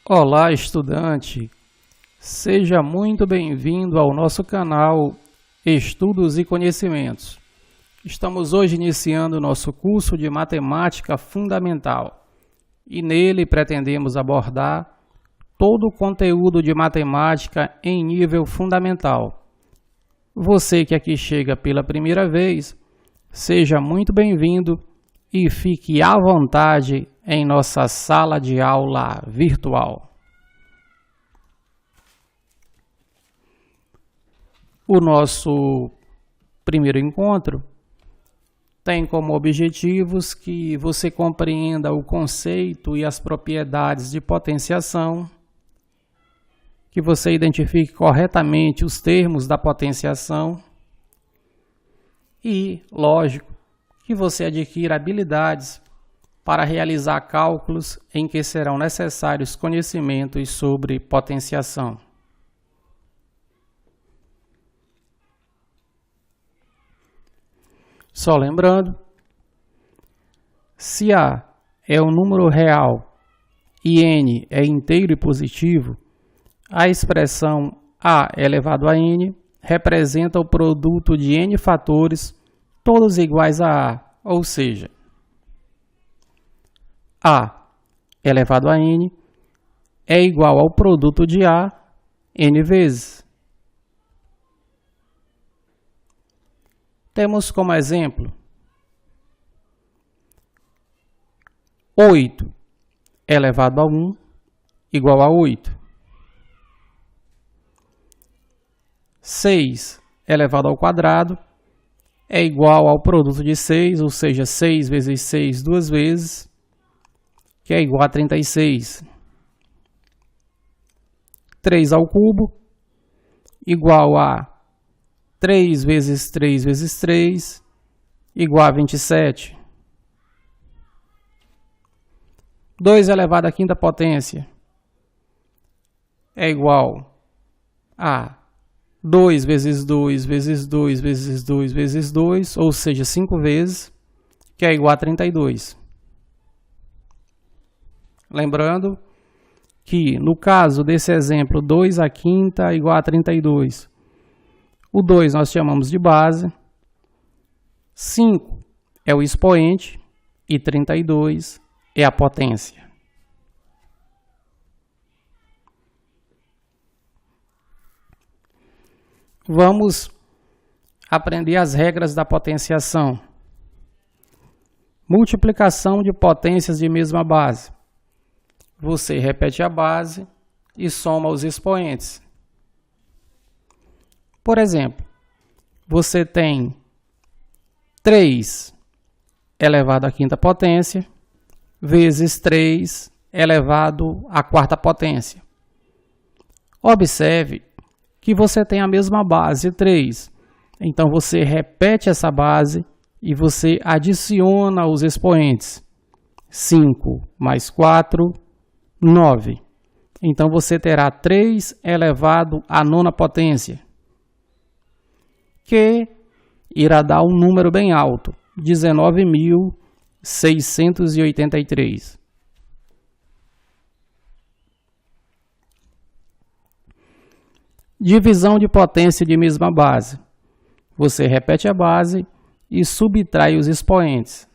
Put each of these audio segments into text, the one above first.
Olá, estudante! Seja muito bem-vindo ao nosso canal Estudos e Conhecimentos. Estamos hoje iniciando nosso curso de Matemática Fundamental e nele pretendemos abordar todo o conteúdo de matemática em nível fundamental. Você que aqui chega pela primeira vez, seja muito bem-vindo e fique à vontade em nossa sala de aula virtual. O nosso primeiro encontro tem como objetivos que você compreenda o conceito e as propriedades de potenciação, que você identifique corretamente os termos da potenciação e, lógico, que você adquira habilidades para realizar cálculos em que serão necessários conhecimentos sobre potenciação. Só lembrando, se A é um número real e N é inteiro e positivo, a expressão A elevado a N representa o produto de N fatores, todos iguais a A, ou seja, A elevado a N é igual ao produto de A, N vezes. Temos como exemplo 8 elevado a 1 igual a 8. 6 elevado ao quadrado é igual ao produto de 6, ou seja, 6 vezes 6 duas vezes, que é igual a 36. 3 ao cubo igual a 3 vezes 3 vezes 3 igual a 27. 2 elevado à quinta potência é igual a 2 vezes 2 vezes 2 vezes 2 vezes 2, ou seja, 5 vezes, que é igual a 32. Lembrando que, no caso desse exemplo, 2 à quinta igual a 32. O 2 nós chamamos de base, 5 é o expoente e 32 é a potência. Vamos aprender as regras da potenciação. Multiplicação de potências de mesma base. Você repete a base e soma os expoentes. Por exemplo, você tem 3 elevado à quinta potência vezes 3 elevado à quarta potência. Observe que você tem a mesma base, 3. Então, você repete essa base e você adiciona os expoentes. 5 mais 4, 9. Então, você terá 3 elevado à nona potência, que irá dar um número bem alto, 19.683. Divisão de potência de mesma base. Você repete a base e subtrai os expoentes.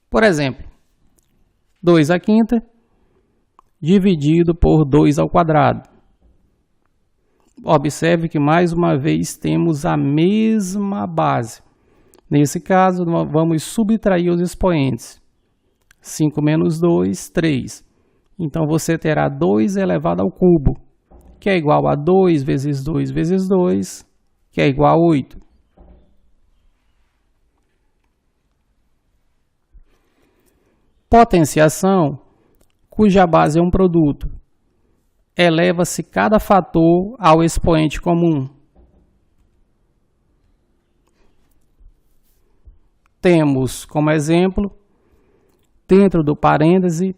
Por exemplo, 2 à quinta dividido por 2 ao quadrado. Observe que mais uma vez temos a mesma base. Nesse caso, nós vamos subtrair os expoentes. 5 menos 2, 3. Então, você terá 2 elevado ao cubo, que é igual a 2 vezes 2 vezes 2, que é igual a 8. Potenciação, cuja base é um produto. Eleva-se cada fator ao expoente comum. Temos como exemplo, dentro do parêntese,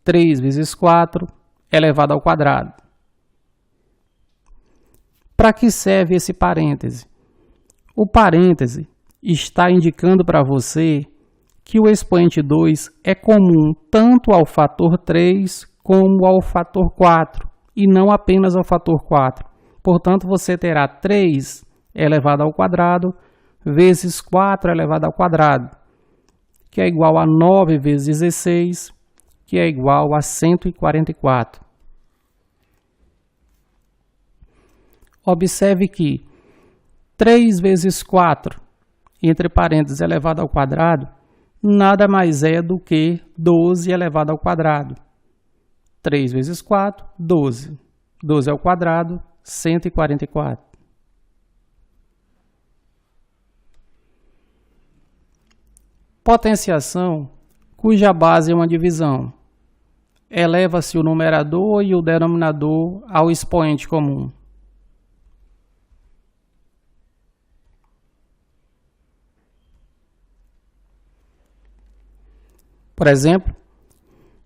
3 vezes 4 elevado ao quadrado. Para que serve esse parêntese? O parêntese está indicando para você que o expoente 2 é comum tanto ao fator 3 como ao fator 4, e não apenas ao fator 4. Portanto, você terá 3 elevado ao quadrado vezes 4 elevado ao quadrado, que é igual a 9 vezes 16, que é igual a 144. Observe que 3 vezes 4, entre parênteses, elevado ao quadrado, nada mais é do que 12 elevado ao quadrado. 3 vezes 4, 12. 12 ao quadrado, 144. Potenciação cuja base é uma divisão. Eleva-se o numerador e o denominador ao expoente comum. Por exemplo,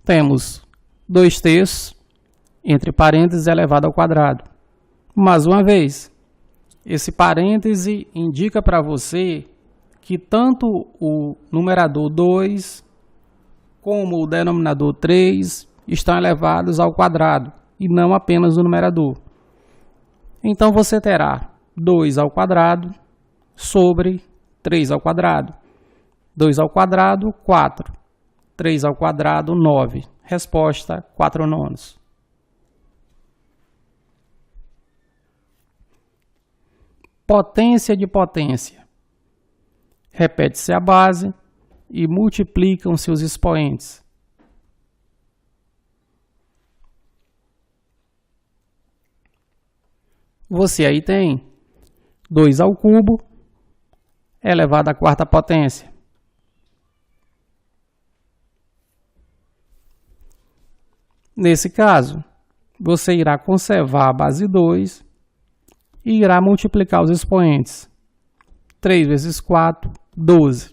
temos 2/3, entre parênteses, elevado ao quadrado. Mais uma vez, esse parêntese indica para você que tanto o numerador 2 como o denominador 3 estão elevados ao quadrado, e não apenas o numerador. Então, você terá 2 ao quadrado sobre 3 ao quadrado. 2 ao quadrado, 4. 3 ao quadrado, 9. Resposta, 4/9. Potência de potência. Repete-se a base e multiplicam-se os expoentes. Você aí tem 2 ao cubo elevado à quarta potência. Nesse caso, você irá conservar a base 2 e irá multiplicar os expoentes. 3 vezes 4, 12.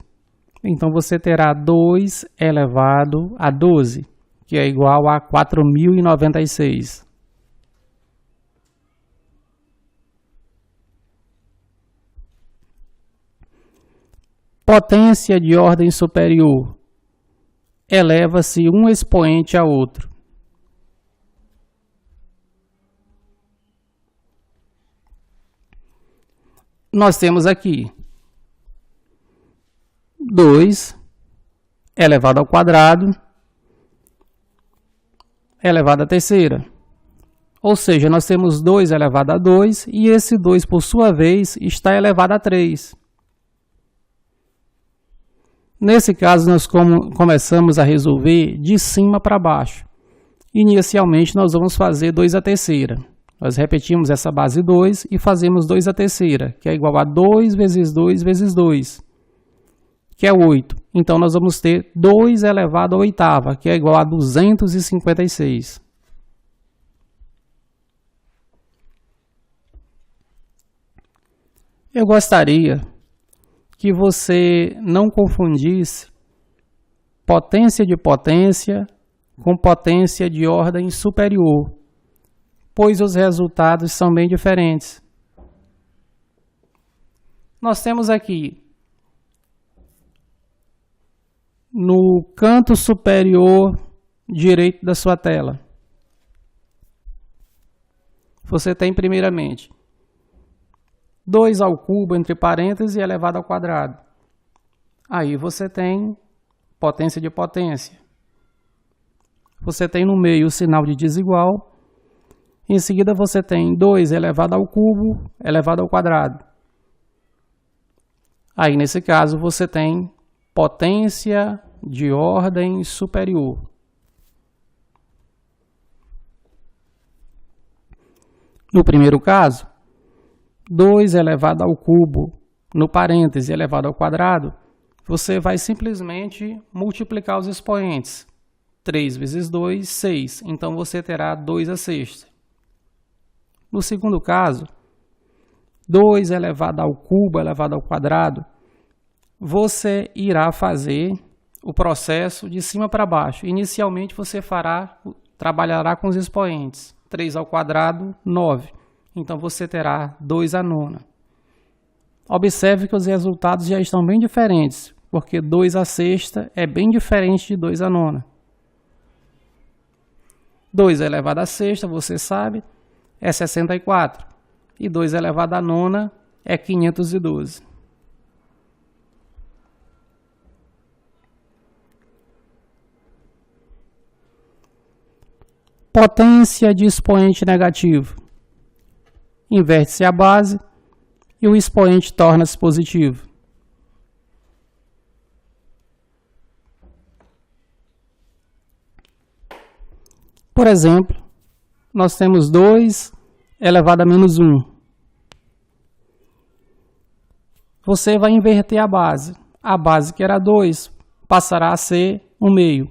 Então, você terá 2 elevado a 12, que é igual a 4.096. Potência de ordem superior. Eleva-se um expoente a outro. Nós temos aqui 2 elevado ao quadrado elevado à terceira. Ou seja, nós temos 2 elevado a 2 e esse 2, por sua vez, está elevado a 3. Nesse caso, nós começamos a resolver de cima para baixo. Inicialmente, nós vamos fazer 2 à terceira. Nós repetimos essa base 2 e fazemos 2 à terceira, que é igual a 2 vezes 2 vezes 2, que é 8. Então, nós vamos ter 2 elevado à oitava, que é igual a 256. Eu gostaria que você não confundisse potência de potência com potência de ordem superior, pois os resultados são bem diferentes. Nós temos aqui, no canto superior direito da sua tela, você tem primeiramente 2 ao cubo, entre parênteses, e elevado ao quadrado. Aí você tem potência de potência. Você tem no meio o sinal de desigual. Em seguida, você tem 2 elevado ao cubo, elevado ao quadrado. Aí, nesse caso, você tem potência de ordem superior. No primeiro caso, 2 elevado ao cubo, no parêntese, elevado ao quadrado, você vai simplesmente multiplicar os expoentes. 3 vezes 2, 6. Então, você terá 2 à sexta. No segundo caso, 2 elevado ao cubo elevado ao quadrado, você irá fazer o processo de cima para baixo. Inicialmente, você trabalhará com os expoentes. 3 ao quadrado, 9. Então, você terá 2 à nona. Observe que os resultados já estão bem diferentes, porque 2 à sexta é bem diferente de 2 à nona. 2 elevado à sexta, você sabe, é 64. E 2 elevado à nona é 512. Potência de expoente negativo. Inverte-se a base e o expoente torna-se positivo. Por exemplo, nós temos 2 elevado a menos 1. Você vai inverter a base. A base que era 2 passará a ser 1 meio.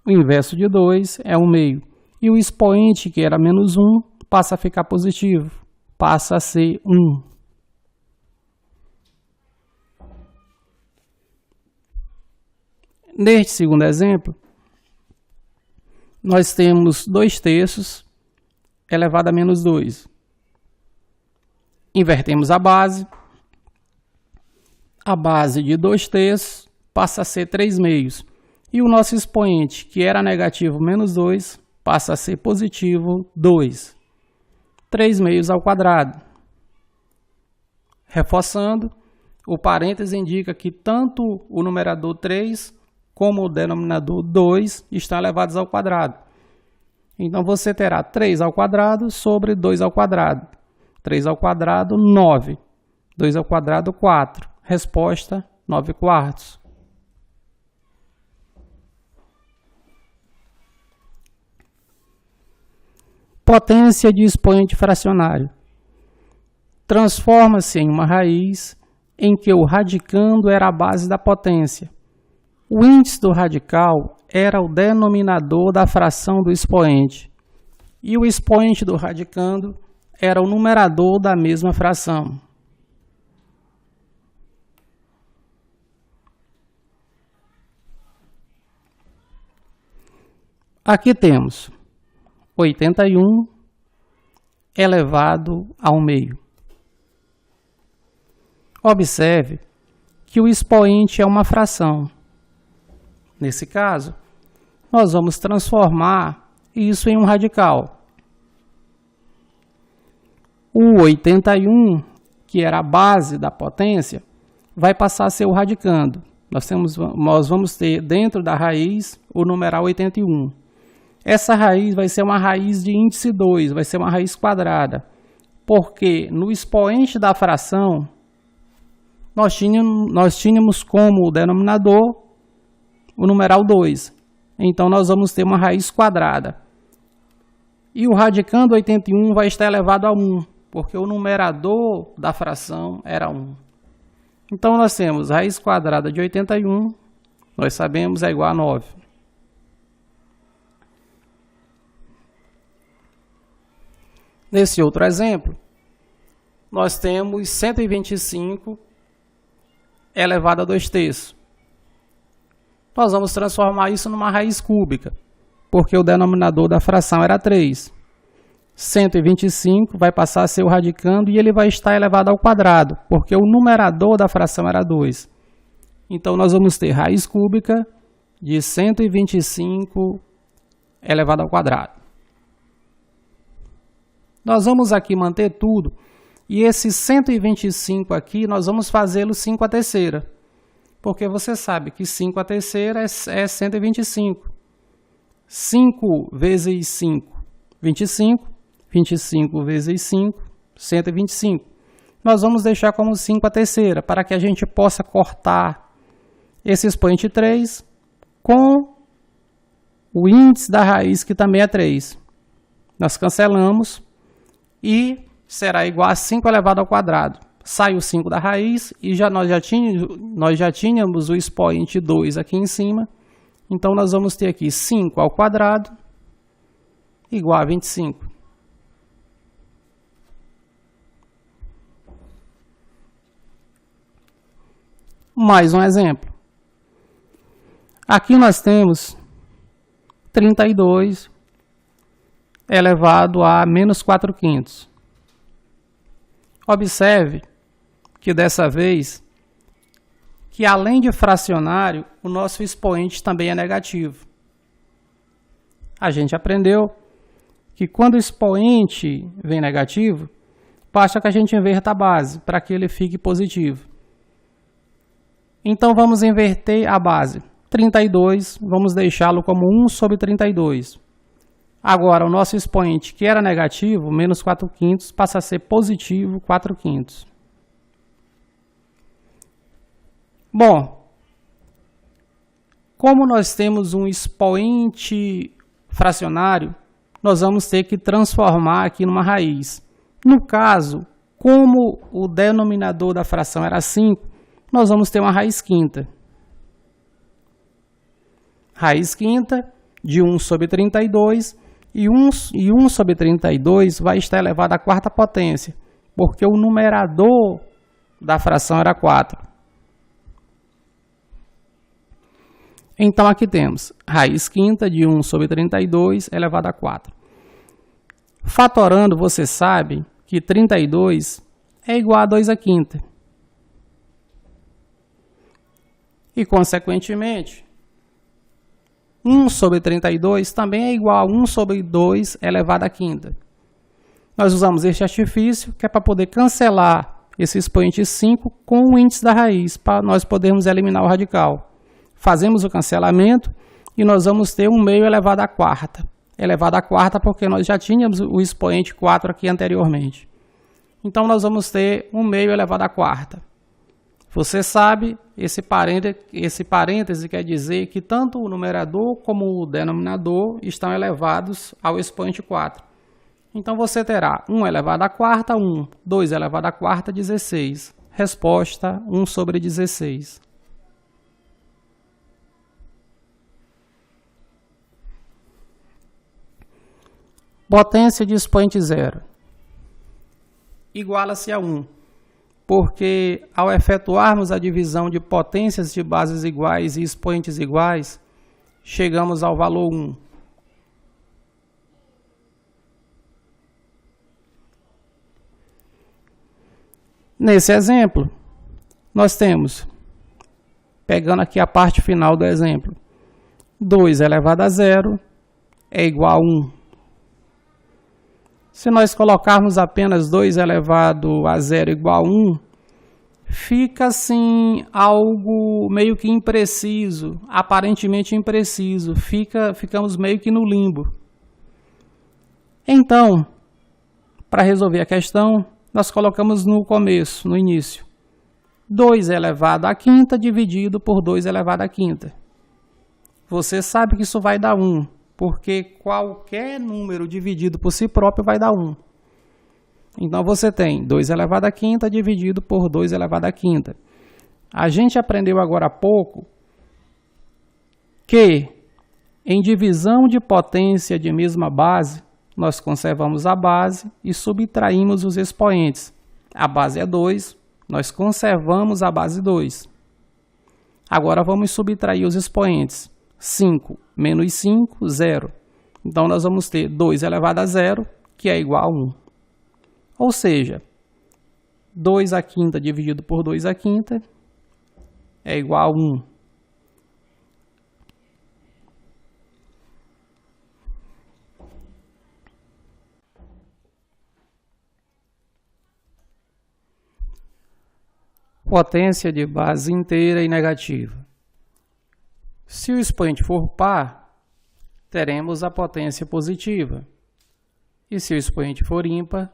O inverso de 2 é 1 meio. E o expoente, que era menos 1, passa a ficar positivo. Passa a ser 1. Neste segundo exemplo, nós temos 2/3 elevado a menos 2. Invertemos a base. A base de 2/3 passa a ser 3 meios. E o nosso expoente, que era negativo menos 2, passa a ser positivo 2. 3 meios ao quadrado. Reforçando, o parêntese indica que tanto o numerador 3 como o denominador 2 estão elevados ao quadrado. Então, você terá 3 ao quadrado sobre 2 ao quadrado. 3 ao quadrado, 9. 2 ao quadrado, 4. Resposta, 9/4. Potência de expoente fracionário. Transforma-se em uma raiz em que o radicando era a base da potência. O índice do radical era o denominador da fração do expoente. E o expoente do radicando era o numerador da mesma fração. Aqui temos 81 elevado a 1 meio. Observe que o expoente é uma fração. Nesse caso, nós vamos transformar isso em um radical. O 81, que era a base da potência, vai passar a ser o radicando. Nós vamos ter dentro da raiz o numeral 81. Essa raiz vai ser uma raiz de índice 2, vai ser uma raiz quadrada, porque no expoente da fração, nós tínhamos como denominador o numeral 2. Então, nós vamos ter uma raiz quadrada. E o radicando 81 vai estar elevado a 1, porque o numerador da fração era 1. Então, nós temos raiz quadrada de 81, nós sabemos, é igual a 9. Nesse outro exemplo, nós temos 125 elevado a 2/3. Nós vamos transformar isso numa raiz cúbica, porque o denominador da fração era 3. 125 vai passar a ser o radicando e ele vai estar elevado ao quadrado, porque o numerador da fração era 2. Então, nós vamos ter raiz cúbica de 125 elevado ao quadrado. Nós vamos aqui manter tudo, e esse 125 aqui, nós vamos fazê-lo 5 à terceira, porque você sabe que 5 à terceira é 125. 5 vezes 5, 25. 25 vezes 5, 125. Nós vamos deixar como 5 à terceira, para que a gente possa cortar esse expoente 3 com o índice da raiz, que também é 3. Nós cancelamos e será igual a 5 elevado ao quadrado. Sai o 5 da raiz e nós já tínhamos o expoente 2 aqui em cima. Então, nós vamos ter aqui 5 ao quadrado igual a 25. Mais um exemplo. Aqui nós temos 32 elevado a menos 4/5. Observe que dessa vez, que além de fracionário, o nosso expoente também é negativo. A gente aprendeu que quando o expoente vem negativo, basta que a gente inverta a base para que ele fique positivo. Então vamos inverter a base. 32, vamos deixá-lo como 1 sobre 32. Agora o nosso expoente, que era negativo, menos 4/5, passa a ser positivo 4/5. Bom, como nós temos um expoente fracionário, nós vamos ter que transformar aqui numa raiz. No caso, como o denominador da fração era 5, nós vamos ter uma raiz quinta. Raiz quinta de 1 sobre 32, e 1 sobre 32 vai estar elevado à quarta potência, porque o numerador da fração era 4. Então aqui temos raiz quinta de 1 sobre 32 elevado a 4. Fatorando, você sabe que 32 é igual a 2 à quinta. E, consequentemente, 1 sobre 32 também é igual a 1 sobre 2 elevado à quinta. Nós usamos este artifício que é para poder cancelar esse expoente 5 com o índice da raiz, para nós podermos eliminar o radical. Fazemos o cancelamento e nós vamos ter 1 meio elevado à quarta. Elevado à quarta porque nós já tínhamos o expoente 4 aqui anteriormente. Então nós vamos ter 1 meio elevado à quarta. Você sabe, esse parêntese quer dizer que tanto o numerador como o denominador estão elevados ao expoente 4. Então você terá 1 elevado à quarta, 1. 2 elevado à quarta, 16. Resposta, 1 sobre 16. Potência de expoente zero iguala-se a 1, porque ao efetuarmos a divisão de potências de bases iguais e expoentes iguais, chegamos ao valor 1. Nesse exemplo, nós temos, pegando aqui a parte final do exemplo, 2 elevado a 0 é igual a 1. Se nós colocarmos apenas 2 elevado a 0 igual a 1, fica assim algo meio que impreciso, aparentemente impreciso, ficamos meio que no limbo. Então, para resolver a questão, nós colocamos no começo, no início, 2 elevado à quinta dividido por 2 elevado à quinta. Você sabe que isso vai dar 1. Porque qualquer número dividido por si próprio vai dar 1. Então você tem 2 elevado à quinta dividido por 2 elevado à quinta. A gente aprendeu agora há pouco que em divisão de potência de mesma base, nós conservamos a base e subtraímos os expoentes. A base é 2, nós conservamos a base 2. Agora vamos subtrair os expoentes. 5 menos 5, 0. Então, nós vamos ter 2 elevado a 0, que é igual a 1. Ou seja, 2 à quinta dividido por 2 à quinta é igual a 1. Potência de base inteira e negativa. Se o expoente for par, teremos a potência positiva. E se o expoente for ímpar,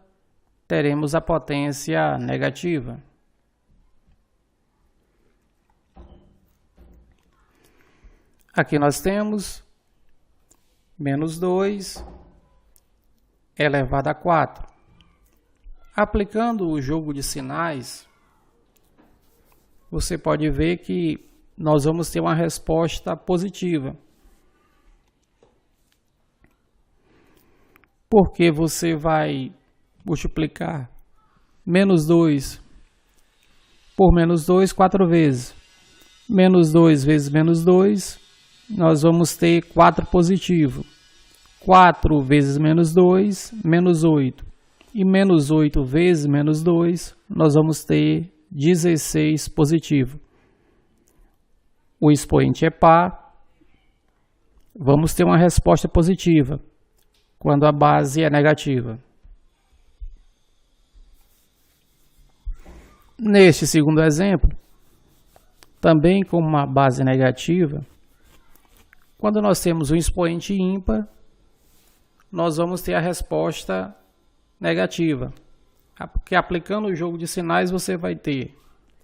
teremos a potência negativa. Aqui nós temos menos 2 elevado a 4. Aplicando o jogo de sinais, você pode ver que nós vamos ter uma resposta positiva. Porque você vai multiplicar menos 2 por menos 2 4 vezes. Menos 2 vezes menos 2, nós vamos ter 4 positivo. 4 vezes menos 2, menos 8. E menos 8 vezes menos 2, nós vamos ter 16 positivo. o expoente é par, vamos ter uma resposta positiva quando a base é negativa. Neste segundo exemplo, também com uma base negativa, quando nós temos um expoente ímpar, nós vamos ter a resposta negativa. Porque aplicando o jogo de sinais, você vai ter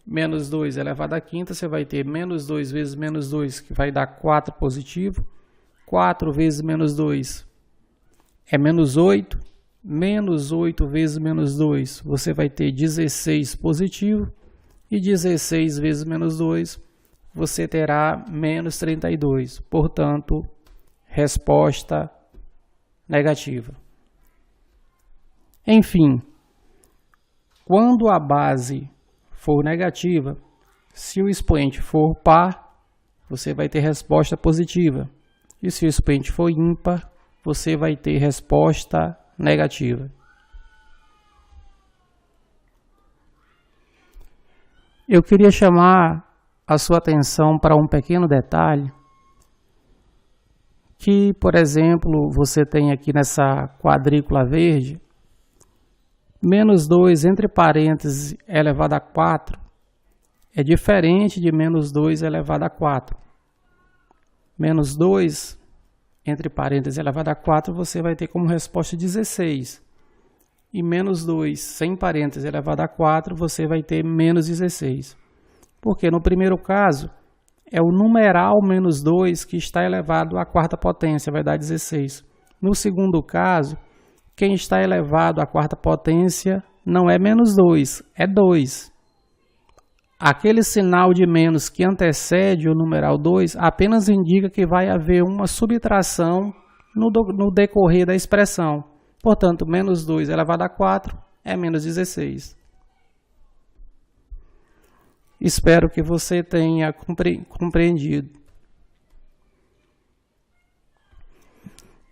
menos 2 elevado à quinta, você vai ter menos 2 vezes menos 2, que vai dar 4 positivo. 4 vezes menos 2 é menos 8. Menos 8 vezes menos 2, você vai ter 16 positivo. E 16 vezes menos 2, você terá menos 32. Portanto, resposta negativa. Enfim, quando a base for negativa, se o expoente for par, você vai ter resposta positiva. E se o expoente for ímpar, você vai ter resposta negativa. Eu queria chamar a sua atenção para um pequeno detalhe que, por exemplo, você tem aqui nessa quadrícula verde, menos 2 entre parênteses elevado a 4 é diferente de menos 2 elevado a 4. Menos 2 entre parênteses elevado a 4 você vai ter como resposta 16. E menos 2 sem parênteses elevado a 4 você vai ter menos 16. Porque no primeiro caso é o numeral menos 2 que está elevado à quarta potência, vai dar 16. No segundo caso, quem está elevado à quarta potência não é menos 2, é 2. Aquele sinal de menos que antecede o numeral 2 apenas indica que vai haver uma subtração no decorrer da expressão. Portanto, menos 2 elevado a 4 é menos 16. Espero que você tenha compreendido.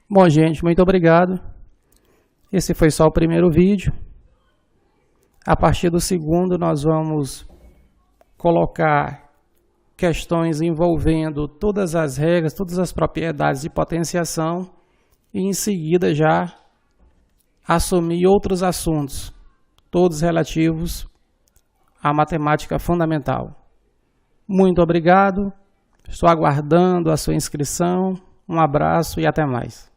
Bom, gente, muito obrigado. Esse foi só o primeiro vídeo. A partir do segundo, nós vamos colocar questões envolvendo todas as regras, todas as propriedades de potenciação e em seguida já assumir outros assuntos, todos relativos à matemática fundamental. Muito obrigado, estou aguardando a sua inscrição, um abraço e até mais.